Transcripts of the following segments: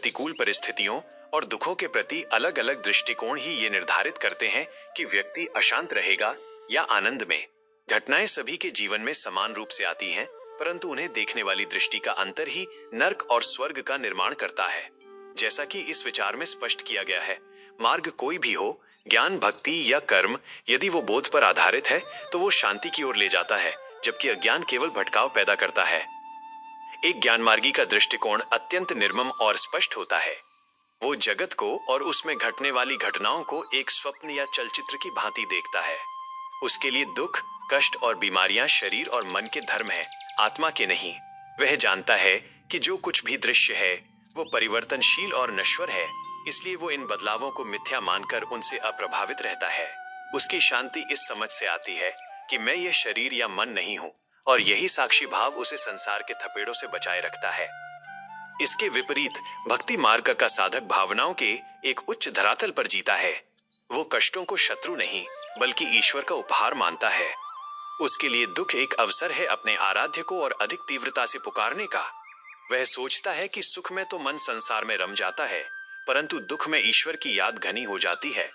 प्रतिकूल परिस्थितियों और दुखों के प्रति अलग अलग दृष्टिकोण ही ये निर्धारित करते हैं कि व्यक्ति अशांत रहेगा या आनंद में। घटनाएं सभी के जीवन में समान रूप से आती हैं, परंतु उन्हें देखने वाली दृष्टि का अंतर ही नर्क और स्वर्ग का निर्माण करता है। जैसा कि इस विचार में स्पष्ट किया गया है, मार्ग कोई भी हो, ज्ञान, भक्ति या कर्म, यदि वो बोध पर आधारित है तो वो शांति की ओर ले जाता है, जबकि अज्ञान केवल भटकाव पैदा करता है। एक ज्ञानमार्गी का दृष्टिकोण अत्यंत निर्मम और स्पष्ट होता है। वो जगत को और उसमें घटने वाली घटनाओं को एक स्वप्न या चलचित्र की भांति देखता है। उसके लिए दुख, कष्ट और बीमारियां शरीर और मन के धर्म हैं, आत्मा के नहीं। वह जानता है कि जो कुछ भी दृश्य है वो परिवर्तनशील और नश्वर है, इसलिए वो इन बदलावों को मिथ्या मानकर उनसे अप्रभावित रहता है। उसकी शांति इस समझ से आती है कि मैं ये शरीर या मन नहीं हूं, और यही साक्षी भाव उसे संसार के थपेड़ों से बचाए रखता है। इसके विपरीत भक्ति मार्ग का साधक भावनाओं के एक उच्च धरातल पर जीता है। वो कष्टों को शत्रु नहीं बल्कि ईश्वर का उपहार मानता है। उसके लिए दुख एक अवसर है अपने आराध्य को और अधिक तीव्रता से पुकारने का। वह सोचता है कि सुख में तो मन संसार में रम जाता है, परंतु दुख में ईश्वर की याद घनी हो जाती है।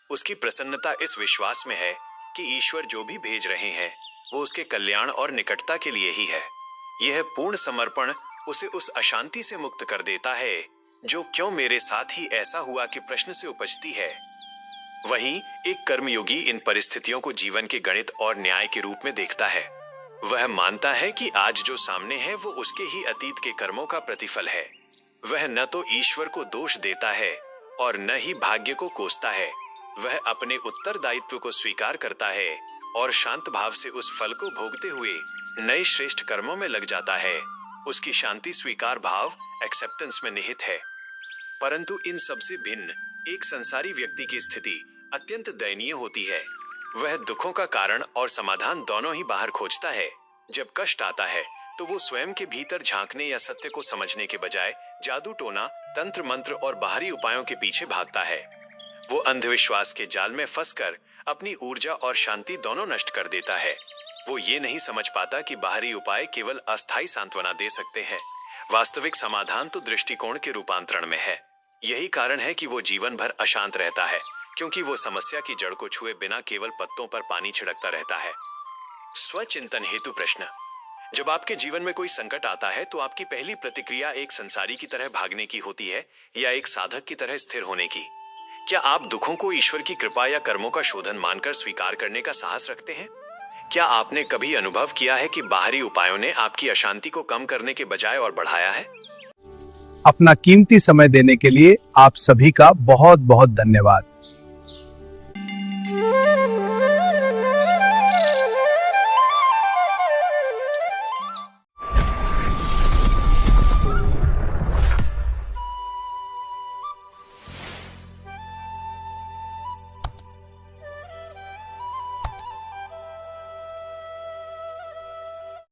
उसकी प्रसन्नता इस विश्वास में है कि ईश्वर जो भी भेज रहे हैं वो उसके कल्याण और निकटता के लिए ही है। यह पूर्ण समर्पण उसे उस अशांति से मुक्त कर देता है जो क्यों मेरे साथ ही ऐसा हुआ कि प्रश्न से उपजती है। वहीं एक कर्मयोगी इन परिस्थितियों को जीवन के गणित और न्याय के रूप में देखता है। वह मानता है कि आज जो सामने है वो उसके ही अतीत के कर्मों का प्रतिफल है। वह न तो ईश्वर को दोष देता है और न ही भाग्य को कोसता है। वह अपने उत्तरदायित्व को स्वीकार करता है और शांत भाव से उस फल को भोगते हुए नए श्रेष्ठ कर्मों में लग जाता है। उसकी शांति स्वीकार भाव एक्सेप्टेंस में निहित है। परंतु इन सबसे भिन्न एक संसारी व्यक्ति की स्थिति अत्यंत दयनीय होती है। वह दुखों का कारण और समाधान दोनों ही बाहर खोजता है। जब कष्ट आता है तो वो स्वयं के भीतर झांकने या सत्य को समझने के बजाय जादू टोना, तंत्र मंत्र और बाहरी उपायों के पीछे भागता है। वो अंधविश्वास के जाल में फंसकर अपनी ऊर्जा और शांति दोनों नष्ट कर देता है। वो ये नहीं समझ पाता कि बाहरी उपाय केवल अस्थायी सांत्वना दे सकते हैं। वास्तविक समाधान तो दृष्टिकोण के रूपांतरण में है। यही कारण है कि वो जीवन भर अशांत रहता है, क्योंकि वो समस्या की जड़ को छुए बिना केवल पत्तों पर पानी छिड़कता रहता है। स्वचिंतन हेतु प्रश्न: जब आपके जीवन में कोई संकट आता है तो आपकी पहली प्रतिक्रिया एक संसारी की तरह भागने की होती है या एक साधक की तरह स्थिर होने की? क्या आप दुखों को ईश्वर की कृपा या कर्मों का शोधन मानकर स्वीकार करने का साहस रखते हैं? क्या आपने कभी अनुभव किया है कि बाहरी उपायों ने आपकी अशांति को कम करने के बजाय और बढ़ाया है? अपना कीमती समय देने के लिए आप सभी का बहुत बहुत धन्यवाद।